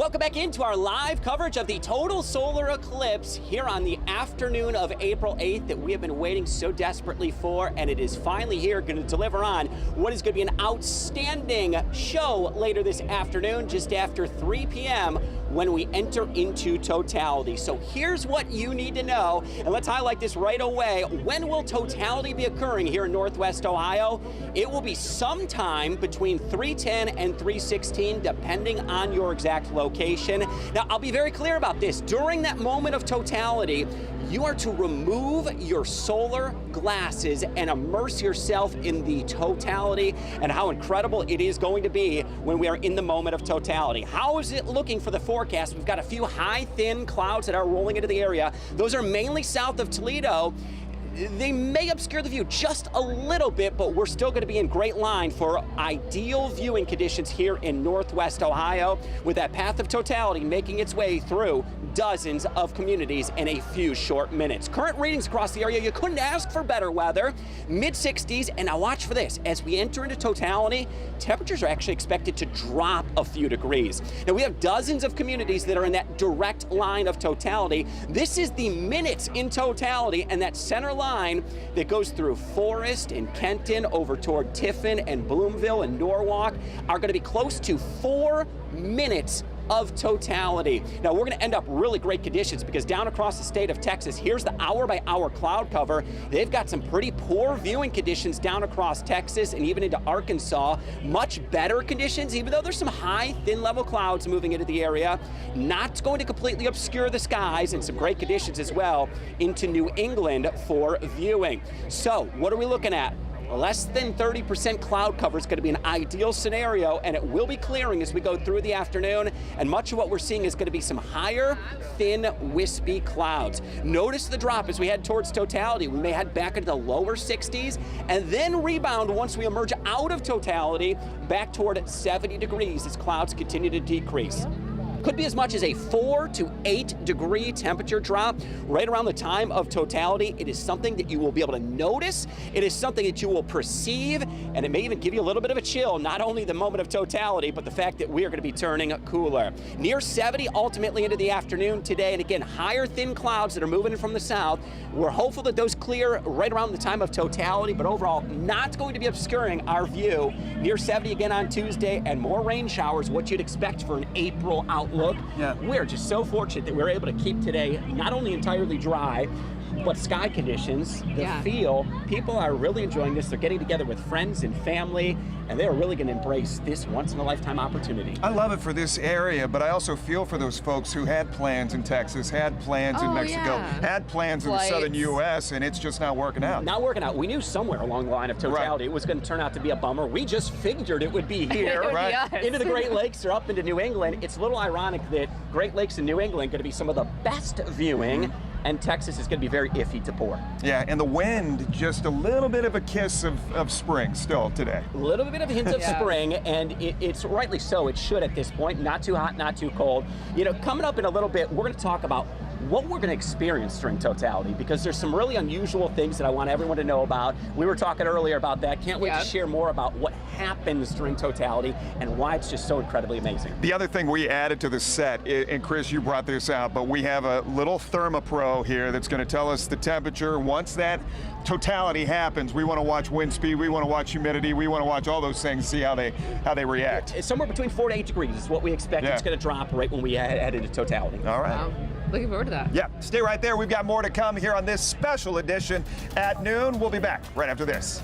Welcome back into our live coverage of the total solar eclipse here on the afternoon of April 8th that we have been waiting so desperately for, and it is finally here, going to deliver on what is going to be an outstanding show later this afternoon, just after 3 p.m. when we enter into totality. So here's what you need to know, and let's highlight this right away. When will totality be occurring here in Northwest Ohio? It will be sometime between 3:10 and 3:16, depending on your exact location. Now, I'll be very clear about this. During that moment of totality, you are to remove your solar glasses and immerse yourself in the totality and how incredible it is going to be when we are in the moment of totality. How is it looking for the forecast? We've got a few high, thin clouds that are rolling into the area. Those are mainly south of Toledo. They may obscure the view just a little bit, but we're still going to be in great line for ideal viewing conditions here in Northwest Ohio, with that path of totality making its way through dozens of communities in a few short minutes. Current readings across the area, you couldn't ask for better weather. Mid-60s, and now watch for this. As we enter into totality, temperatures are actually expected to drop a few degrees. Now, we have dozens of communities that are in that direct line of totality. This is the minutes in totality, and that center line that goes through Forest and Kenton over toward Tiffin and Bloomville and Norwalk are going to be close to 4 minutes of totality. Now, we're going to end up really great conditions because down across the state of Texas, here's the hour-by-hour cloud cover. They've got some pretty poor viewing conditions down across Texas and even into Arkansas. Much better conditions, even though there's some high, thin-level clouds moving into the area. Not going to completely obscure the skies, and some great conditions as well into New England for viewing. So, what are we looking at? Less than 30% cloud cover is going to be an ideal scenario, and it will be clearing as we go through the afternoon, and much of what we're seeing is going to be some higher, thin, wispy clouds. Notice the drop as we head towards totality. We may head back into the lower 60s and then rebound once we emerge out of totality back toward 70 degrees as clouds continue to decrease. Could be as much as a 4 to 8 degree temperature drop right around the time of totality. It is something that you will be able to notice. It is something that you will perceive, and it may even give you a little bit of a chill, not only the moment of totality, but the fact that we are going to be turning cooler. Near 70 ultimately into the afternoon today, and again, higher thin clouds that are moving in from the south. We're hopeful that those clear right around the time of totality, but overall not going to be obscuring our view. Near 70 again on Tuesday, and more rain showers, what you'd expect for an April outlook. Yeah. We're just so fortunate that we're able to keep today not only entirely dry, but sky conditions, the feel, people are really enjoying this. They're getting together with friends and family, and they're really going to embrace this once-in-a-lifetime opportunity. I love it for this area, but I also feel for those folks who had plans in Texas, had plans in Mexico, had plans in the southern U.S., and it's just not working out. Not working out. We knew somewhere along the line of totality it was going to turn out to be a bummer. We just figured it would be here, into the Great Lakes or up into New England. It's a little ironic that Great Lakes and New England are going to be some of the best viewing, and Texas is going to be very iffy to poor. Yeah, and the wind, just a little bit of a kiss of spring still today. A little bit of a hint of spring, and it's rightly so. It should at this point. Not too hot, not too cold. You know, coming up in a little bit, we're going to talk about what we're going to experience during totality, because there's some really unusual things that I want everyone to know about. We were talking earlier about that. Can't wait to share more about what happens during totality and why it's just so incredibly amazing. The other thing we added to the set, and Chris, you brought this out, but we have a little ThermoPro here that's going to tell us the temperature. Once that totality happens, we want to watch wind speed, we want to watch humidity, we want to watch all those things, see how they react. It's somewhere between 4 to 8 degrees is what we expect. It's going to drop right when we head into totality. All right. Wow. Looking forward to that. Yeah, stay right there. We've got more to come here on this special edition at noon. We'll be back right after this.